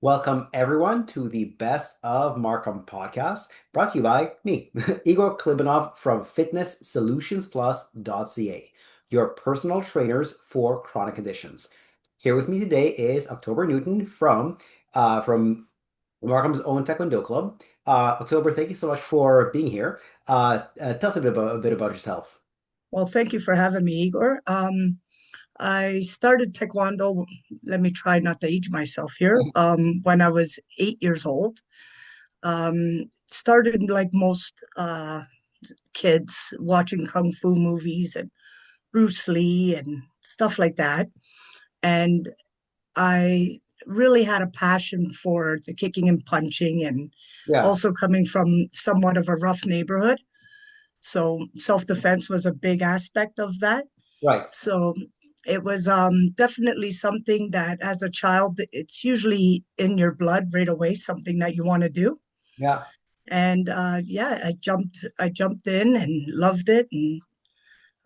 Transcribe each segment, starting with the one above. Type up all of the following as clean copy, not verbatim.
Welcome everyone to the Best of Markham podcast, brought to you by me, Igor Klibanov from fitnesssolutions+.ca, your personal trainers for chronic conditions. Here with me today is October Newton from Markham's own Taekwondo club. October, thank you so much for being here. Tell us a bit about yourself. Well, thank you for having me, Igor. I started Taekwondo, let me try not to age myself here, when I was 8 years old. Started like most kids watching Kung Fu movies and Bruce Lee and stuff like that. And I really had a passion for the kicking and punching and Yeah, also coming from somewhat of a rough neighborhood. So self-defense was a big aspect of that. right. So it was definitely something that as a child, it's usually in your blood right away, something that you want to do. Yeah. And yeah, I jumped in and loved it. And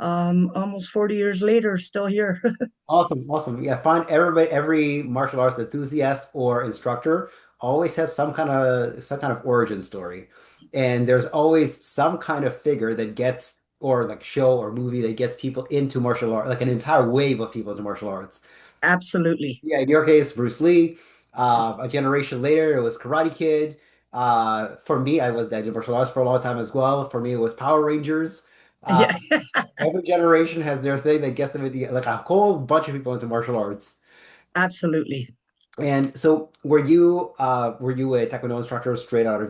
almost 40 years later, still here. Awesome, awesome. Yeah, find every martial arts enthusiast or instructor always has some kind of origin story. And there's always some kind of figure that gets or like show or movie that gets people into martial art, like an entire wave of people into martial arts. Absolutely. Yeah, in your case, Bruce Lee. A generation later, it was Karate Kid. For me, I did martial arts for a long time as well. For me, it was Power Rangers. Uh, Yeah, every generation has their thing that gets them into like a whole bunch of people into martial arts. absolutely. And so, were you a Taekwondo instructor straight out of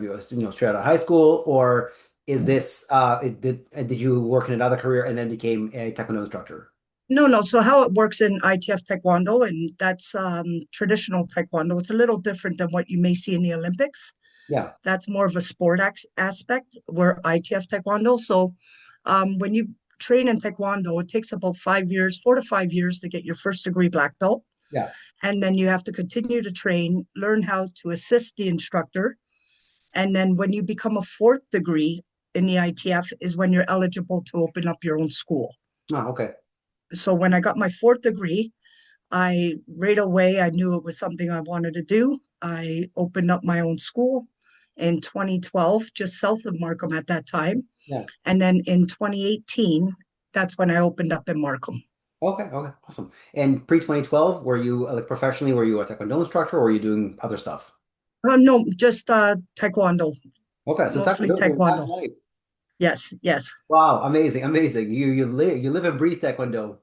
straight out of high school, or is this did you work in another career and then became a Taekwondo instructor? No, no. So how it works in ITF Taekwondo, and that's traditional Taekwondo. It's a little different than what you may see in the Olympics. Yeah, That's more of a sport aspect. We're ITF Taekwondo. So when you train in Taekwondo, it takes about 5 years, 4 to 5 years to get your first degree black belt. yeah. And then you have to continue to train, learn how to assist the instructor. And then when you become a fourth degree in the ITF is when you're eligible to open up your own school. Oh, okay. So when I got my fourth degree, I right away I knew it was something I wanted to do. I opened up my own school in 2012, just south of Markham at that time. Yeah. And then in 2018, that's when I opened up in Markham. Okay, okay, awesome. And pre-2012, were you like professionally, were you a Taekwondo instructor or were you doing other stuff? No, just Taekwondo, Okay, so mostly Taekwondo is your entire Taekwondo. life. Yes, yes. Wow, amazing, amazing. You live and breathe Taekwondo.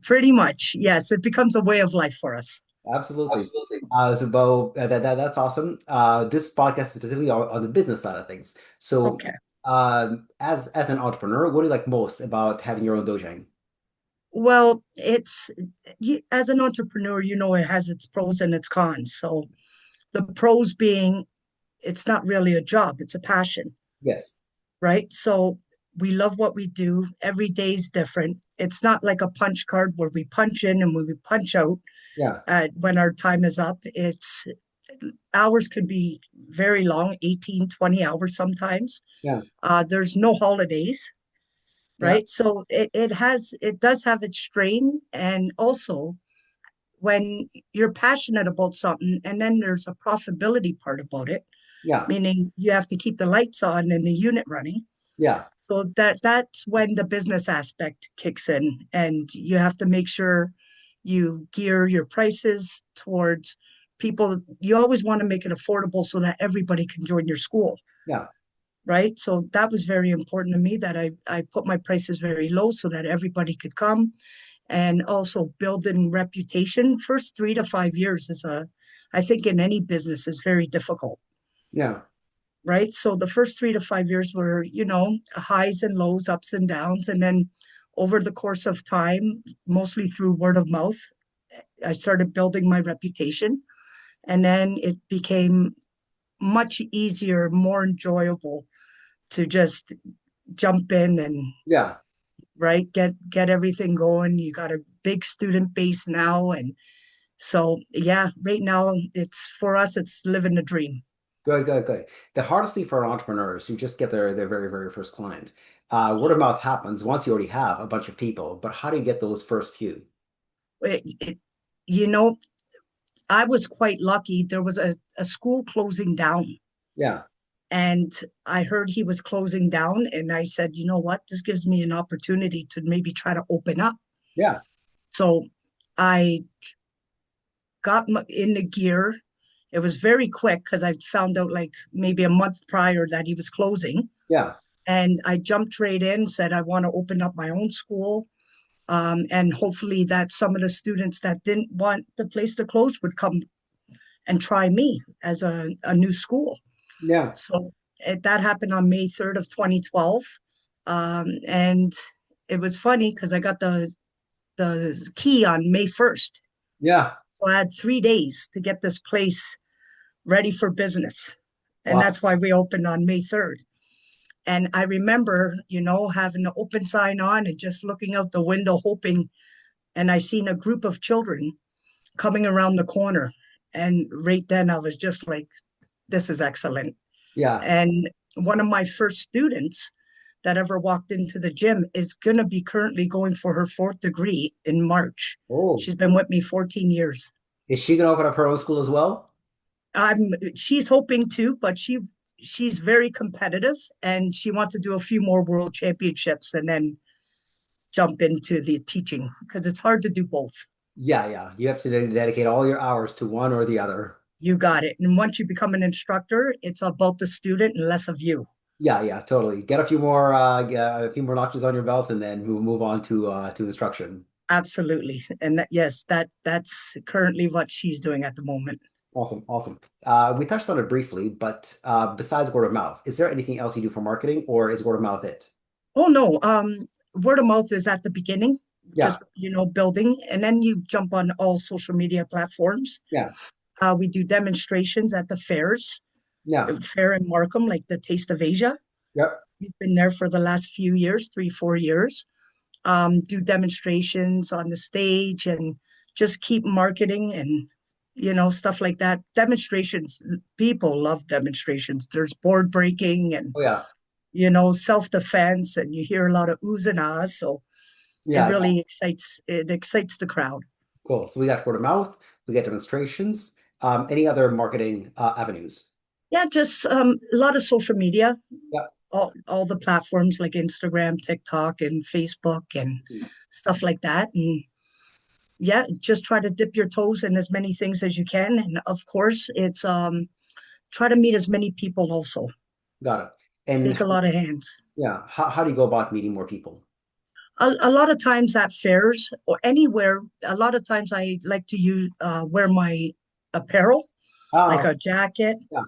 Pretty much. Yes, it becomes a way of life for us. Absolutely. Absolutely. So Bo, that's awesome. This podcast is specifically on the business side of things. So, Okay. as an entrepreneur, what do you like most about having your own dojang? Well, as an entrepreneur, it has its pros and its cons. So the pros being it's not really a job, it's a passion, Yes. right? So we love what we do. Every day is different. It's not like a punch card where we punch in and we punch out Yeah. when our time is up. It's hours could be very long, 18, 20 hours sometimes. Yeah. There's no holidays, Yeah. right? So it does have its strain. And also when you're passionate about something and then there's a profitability part about it, Yeah. meaning you have to keep the lights on and the unit running. Yeah. So that's when the business aspect kicks in, and you have to make sure you gear your prices towards people. You always want to make it affordable so that everybody can join your school, Yeah. right? So that was very important to me that I put my prices very low so that everybody could come, and also building reputation. First 3 to 5 years I think in any business is very difficult, Yeah. right? So the first 3 to 5 years were, highs and lows, ups and downs. And then over the course of time, mostly through word of mouth, I started building my reputation. And then it became much easier, more enjoyable to just jump in and Yeah. right get everything going. You got a big student base now. And so yeah, right now it's for us, it's living the dream. Good, good, good. The hardest thing for an entrepreneur is to just get their very, very first client. Word of mouth happens once you already have a bunch of people, but how do you get those first few? It, you know I was quite lucky. There was a school closing down, Yeah. and I heard he was closing down. And I said, you know what? This gives me an opportunity to maybe try to open up. Yeah. So I got in the gear. It was very quick because I found out like maybe a month prior that he was closing. Yeah. And I jumped right in, said, I want to open up my own school. And hopefully that some of the students that didn't want the place to close would come and try me as a new school. Yeah. So that happened on May 3rd of 2012. And it was funny because I got the key on May 1st. Yeah. So I had 3 days to get this place ready for business. And Wow. that's why we opened on May 3rd. And I remember, having the open sign on and just looking out the window, hoping. And I seen a group of children coming around the corner. And right then I was just like, this is excellent. Yeah. And one of my first students that ever walked into the gym is going to be currently going for her fourth degree in March. Oh, She's been with me 14 years. is she gonna open up her own school as well? I'm she's hoping to, but she's very competitive and she wants to do a few more world championships and then jump into the teaching because it's hard to do both. Yeah, yeah. You have to dedicate all your hours to one or the other. You got it. And once you become an instructor, it's about the student and less of you. Yeah, yeah, totally. Get a few more notches on your belt, and then move on to instruction. Absolutely. And yes, that's currently what she's doing at the moment. Awesome, awesome. We touched on it briefly, but besides word of mouth, is there anything else you do for marketing, or is word of mouth it? Oh no, word of mouth is at the beginning, Yeah, just building, and then you jump on all social media platforms. yeah, We do demonstrations at the fairs, yeah, fair in Markham, like the Taste of Asia. yep, We've been there for the last few years, 3, 4 years. Do demonstrations on the stage and just keep marketing and stuff like that. Demonstrations, people love demonstrations. There's board breaking and oh yeah, self-defense, and you hear a lot of oohs and ahs. So it yeah, yeah. really excites the crowd. Cool. So we got word of mouth, we got demonstrations. Any other marketing avenues? Yeah, just a lot of social media, Yep. all the platforms like Instagram, TikTok, and Facebook, and stuff like that. And yeah, just try to dip your toes in as many things as you can. And of course, it's try to meet as many people also. Got it. And Take a lot of hands. yeah, how do you go about meeting more people? A lot of times at fairs or anywhere, a lot of times I like to wear my apparel, like Oh, a jacket. yeah,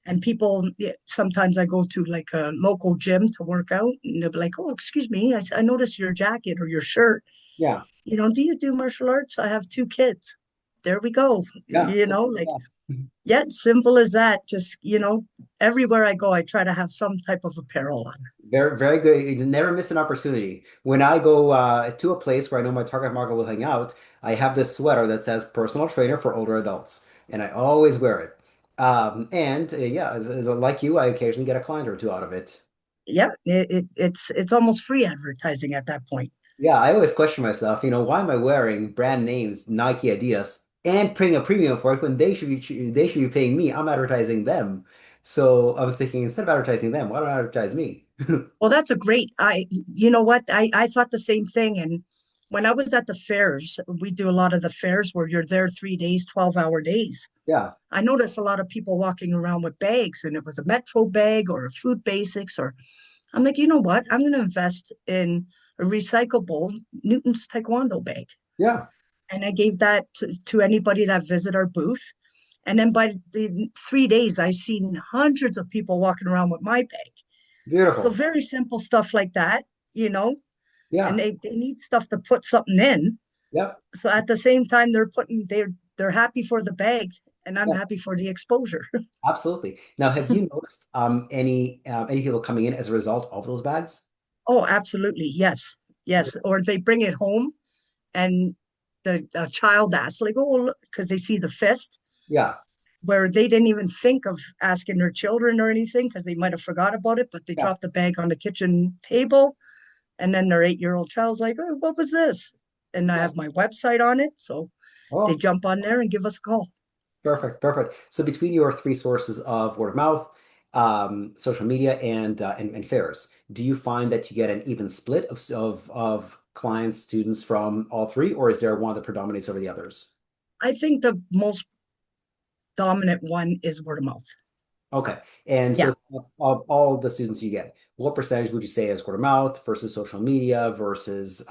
And people, yeah, sometimes I go to like a local gym to work out, and they'll be like, "Oh, excuse me, I noticed your jacket or your shirt. yeah, Do you do martial arts? I have 2 kids." There we go. yeah. Simple as Like, that. yeah, simple as that. Just, everywhere I go, I try to have some type of apparel on. Very, very good. You never miss an opportunity. When I go to a place where I know my target market will hang out, I have this sweater that says personal trainer for older adults, and I always wear it. And yeah, like you, I occasionally get a client or two out of it. Yeah, it's almost free advertising at that point. Yeah, I always question myself, why am I wearing brand names, Nike, Adidas, and paying a premium for it when they should be paying me? I'm advertising them. So I'm thinking instead of advertising them, why don't I advertise me? Well, that's a great, you know what? I thought the same thing. And when I was at the fairs, we do a lot of the fairs where you're there 3 days, 12-hour days. Yeah, I noticed a lot of people walking around with bags, and it was a Metro bag or a Food Basics, or I'm like, you know what? I'm going to invest in a recyclable Newton's Taekwondo bag. yeah, And I gave that to anybody that visit our booth. And then by the 3 days, I've seen hundreds of people walking around with my bag. So beautiful. very simple stuff like that, you know, and Yeah, they need stuff to put something in. yep. So at the same time, they're happy for the bag, and I'm Yeah. happy for the exposure. Absolutely. Now, have you noticed any people coming in as a result of those bags? Oh, absolutely. Yes. Yes. Or they bring it home and the child asks, like, oh, look, because they see the fist Yeah, where they didn't even think of asking their children or anything because they might have forgot about it, but they yeah. dropped the bag on the kitchen table. And then their 8-year-old child's like, oh, what was this? And I Yeah. have my website on it. So they Oh, jump on there and give us a call. Perfect, perfect. So between your three sources of word of mouth, social media, and fairs, do you find that you get an even split of clients, students from all three, or is there one that predominates over the others? I think the most dominant one is word of mouth. Okay. And Yeah. so of all the students you get, what percentage would you say is word of mouth versus social media versus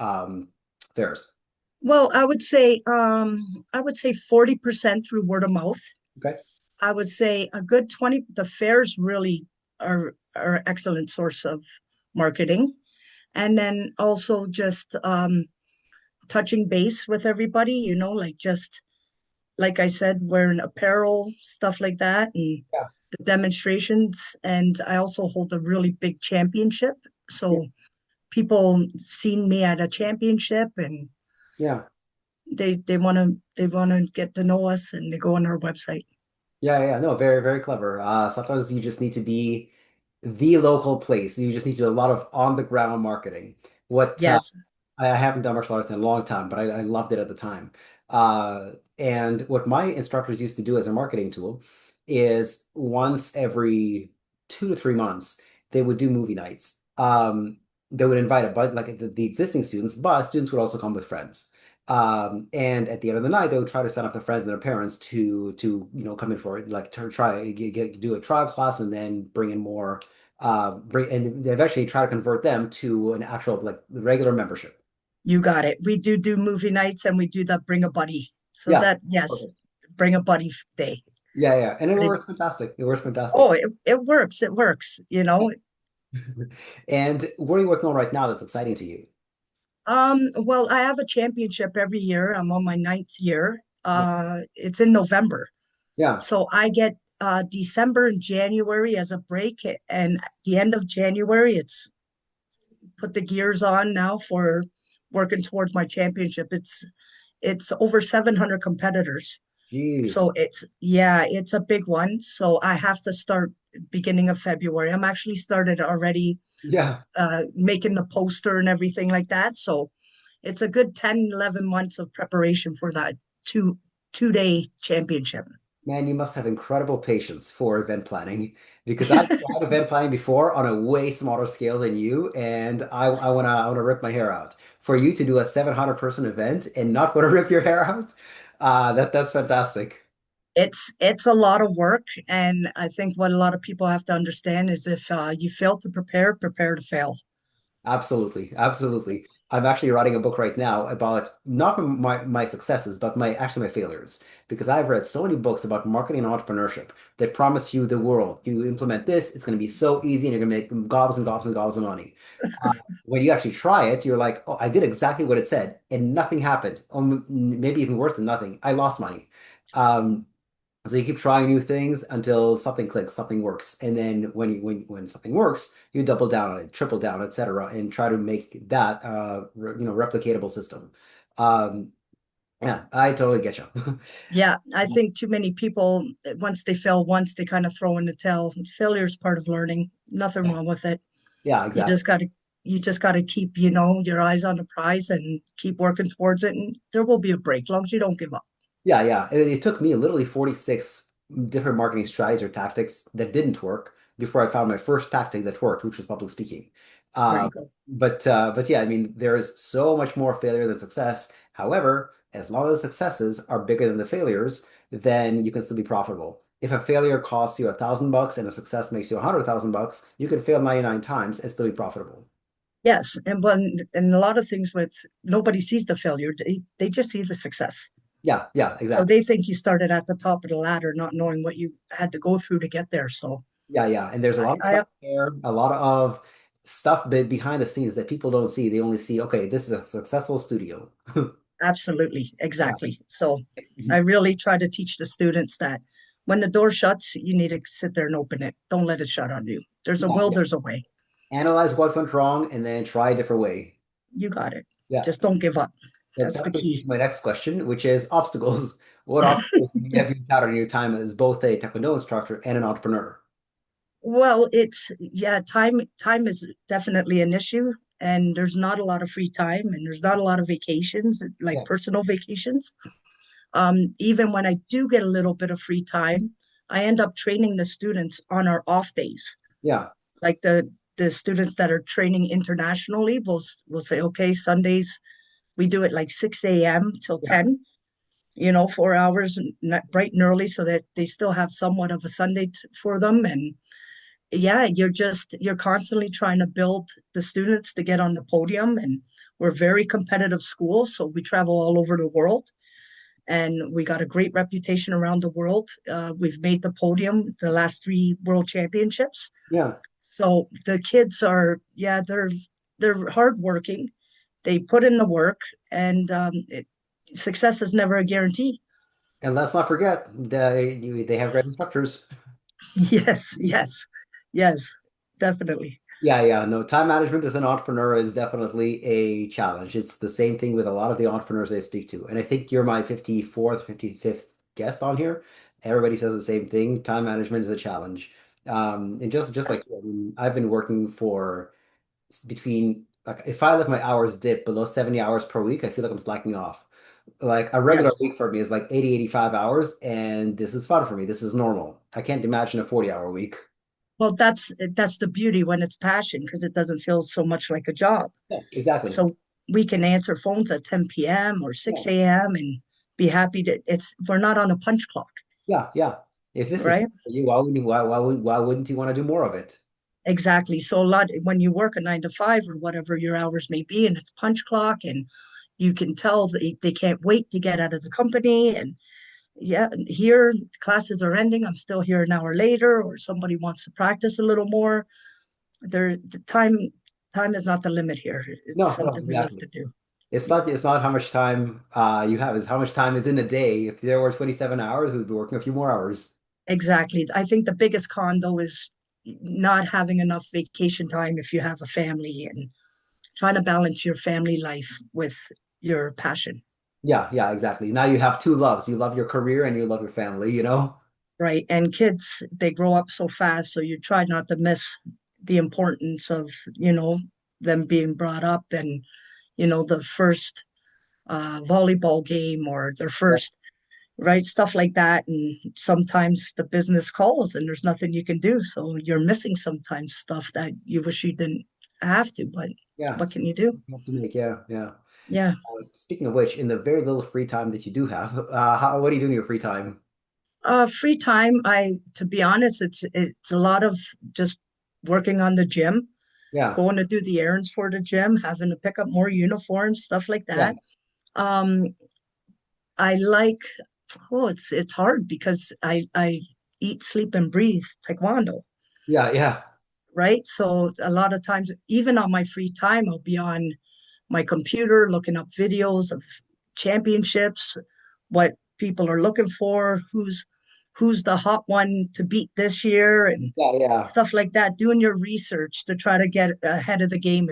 fairs? Well, I would say 40% through word of mouth. Okay. I would say a good 20, the fairs really are excellent source of marketing. And then also just touching base with everybody, like just like I said, wearing apparel, stuff like that, and Yeah. the demonstrations. And I also hold a really big championship. Yeah. So people seen me at a championship and Yeah. they wanna get to know us and they go on our website. Yeah, yeah, no, very, very clever. Sometimes you just need to be the local place. You just need to do a lot of on the ground marketing. What Yes, I haven't done martial arts in a long time, but I loved it at the time. And what my instructors used to do as a marketing tool is once every 2 to 3 months, they would do movie nights. They would invite a bunch, like the existing students, but students would also come with friends. And at the end of the night, they would try to sign up their friends and their parents to come in for it, like to try do a trial class and then bring in more, bring and eventually try to convert them to an actual like regular membership. you got it. We do movie nights and we do the bring a buddy. So Yeah. that, yes, Perfect. bring a buddy day. Yeah, yeah. And it Pretty, works fantastic. It works oh, fantastic. it works. It works. And what are you working on right now that's exciting to you? Well, I have a championship every year. I'm on my ninth year. Yeah. It's in November. Yeah. So I get December and January as a break, and at the end of January, it's put the gears on now for working towards my championship. It's over 700 competitors. Jeez. So it's a big one. So I have to start beginning of February. I'm actually started already Yeah. making the poster and everything like that. So it's a good 10, 11 months of preparation for that two day championship. Man, you must have incredible patience for event planning because I've tried event planning before on a way smaller scale than you, and I wanna rip my hair out. For you to do a 700 person event and not want to rip your hair out, that's fantastic. It's a lot of work, and I think what a lot of people have to understand is if you fail to prepare, prepare to fail. Absolutely, absolutely. I'm actually writing a book right now about not my successes, but my failures. Because I've read so many books about marketing and entrepreneurship that promise you the world. You implement this, it's going to be so easy, and you're going to make gobs and gobs and gobs of money. When you actually try it, you're like, oh, I did exactly what it said, and nothing happened. Or maybe even worse than nothing. I lost money. Um, so you keep trying new things until something clicks, something works, and then when something works, you double down on it, triple down, etc., and try to make that replicatable system. Um, yeah, I totally get you. Yeah, I think too many people, once they fail once, they kind of throw in the towel. Failure is part of learning. Nothing Yeah, wrong with it. yeah, You just exactly. got to you just got to keep, your eyes on the prize and keep working towards it. And there will be a break, long as you don't give up. Yeah, yeah. It took me literally 46 different marketing strategies or tactics that didn't work before I found my first tactic that worked, which was public speaking. There you Uh, go. but yeah, I mean, there is so much more failure than success. However, as long as the successes are bigger than the failures, then you can still be profitable. If a failure costs you $1,000 and a success makes you $100,000, you can fail 99 times and still be profitable. Yes, and a lot of things with nobody sees the failure. They just see the success. Yeah, yeah, So exactly. they think you started at the top of the ladder, not knowing what you had to go through to get there. So Yeah, yeah. And there's a lot of I trial and error, a lot of stuff behind the scenes that people don't see. They only see, okay, this is a successful studio. absolutely, Yeah. exactly. So I Mhm. really try to teach the students that when the door shuts, you need to sit there and open it. Don't let it shut on you. There's a Yeah, will, yeah. there's a way. Analyze what went wrong and then try a different way. You got it. Yeah. Just don't give up. That, That's the that brings me key. to my next question, which is obstacles. What obstacles have you encountered in your time as both a Taekwondo instructor and an entrepreneur? Well, it's yeah, time is definitely an issue, and there's not a lot of free time, and there's not a lot of vacations, like Yeah. personal vacations. Even when I do get a little bit of free time, I end up training the students on our off days. Yeah, Like the students that are training internationally will say, okay, Sundays we do it like 6 a.m. till yeah. 10, 4 hours bright and early so that they still have somewhat of a Sunday for them. And yeah, you're constantly trying to build the students to get on the podium. And we're a very competitive school, so we travel all over the world and we got a great reputation around the world. We've made the podium the last three world championships. Yeah. So the kids are, yeah, they're hardworking. They put in the work, and success is never a guarantee. And let's not forget they have great instructors. Yes, yes, yes, definitely. Yeah, yeah. No, time management as an entrepreneur is definitely a challenge. It's the same thing with a lot of the entrepreneurs I speak to. And I think you're my 54th, 55th guest on here. Everybody says the same thing. Time management is a challenge. And just like you, I mean, I've been working for between like if I let my hours dip below 70 hours per week, I feel like I'm slacking off. Like a regular Yes. week for me is like 80, 85 hours, and this is fun for me. This is normal. I can't imagine a 40-hour week. Well, that's the beauty when it's passion because it doesn't feel so much like a job. Yeah, exactly. So we can answer phones at 10 p.m. or Yeah. 6 a.m. and be happy to we're not on a punch clock, Yeah, yeah. If this is right? for you, why wouldn't you want to do more of it? Exactly. So a lot when you work a 9 to 5 or whatever your hours may be, and it's punch clock, and you can tell they can't wait to get out of the company. And yeah, here classes are ending. I'm still here an hour later, or somebody wants to practice a little more. The time is not the limit here. It's No, no, something we love exactly. to do. It's not how much time you have, it's how much time is in a day. If there were 27 hours, we'd be working a few more hours. Exactly. I think the biggest con though is not having enough vacation time if you have a family and trying to balance your family life with your passion. Yeah, yeah, exactly. Now you have two loves. You love your career and you love your family, you know? Right. And kids, they grow up so fast. So you try not to miss the importance of, them being brought up and, the first volleyball game or their Yeah, first, right? Stuff like that. And sometimes the business calls and there's nothing you can do. So you're missing sometimes stuff that you wish you didn't have to, but yeah. what can you do? You have to make, yeah, yeah. Yeah. Speaking of which, in the very little free time that you do have, what do you do in your free time? Free time, to be honest, it's a lot of just working on the gym, Yeah, going to do the errands for the gym, having to pick up more uniforms, stuff like yeah, that. Um, I like, oh, it's hard because I eat, sleep, and breathe Taekwondo, yeah, yeah, right? So a lot of times, even on my free time, I'll be on my computer looking up videos of championships, what people are looking for, who's the hot one to beat this year, and yeah, yeah, stuff like that. Doing your research to try to get ahead of the game,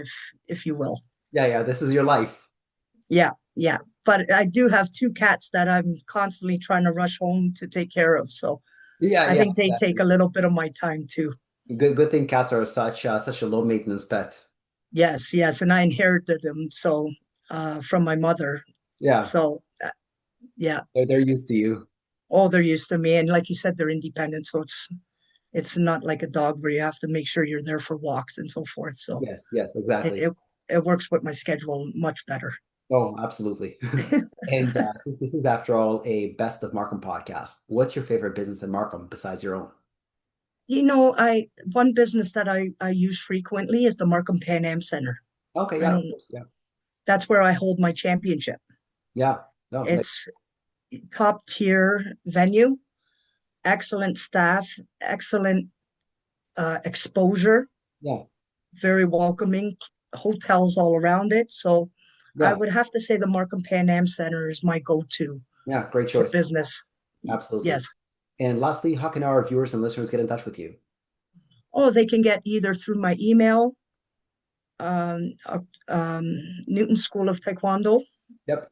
if you will. yeah, yeah. This is your life. Yeah, yeah. But I do have two cats that I'm constantly trying to rush home to take care of. So Yeah, I yeah, think they take exactly. a little bit of my time too. Good thing cats are such a low maintenance pet. Yes, yes. And I inherited them so from my mother. Yeah, So yeah. they're used to you. Oh, they're used to me. And like you said, they're independent. So it's not like a dog where you have to make sure you're there for walks and so forth. So Yes, yes, it exactly. it, it works with my schedule much better. Oh, absolutely. And since this is, after all, a Best of Markham podcast, what's your favorite business in Markham besides your own? I one business that I use frequently is the Markham Pan Am Center. Okay, I yeah, of don't course, yeah, That's where I hold my championship. yeah. No, It's top tier venue, excellent staff, excellent exposure, yeah, very welcoming, hotels all around it. So I yeah, would have to say the Markham Pan Am Center is my go-to yeah. Great for choice. business. Absolutely. Yes. And lastly, how can our viewers and listeners get in touch with you? Oh, they can get either through my email, um, uh, um, Newton School of Taekwondo. Yep.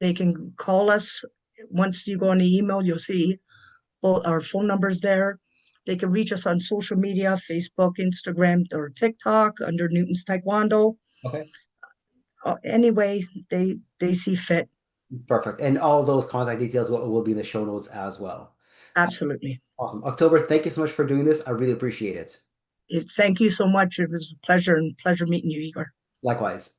They can call us. Once you go on the email, you'll see our phone numbers there. They can reach us on social media, Facebook, Instagram, or TikTok under Newton's Taekwondo. Okay. Anyway, they see fit. Perfect. And all those contact details will be in the show notes as well. Absolutely. Awesome. October, thank you so much for doing this. I really appreciate it. Thank you so much. It was a pleasure and pleasure meeting you, Igor. Likewise.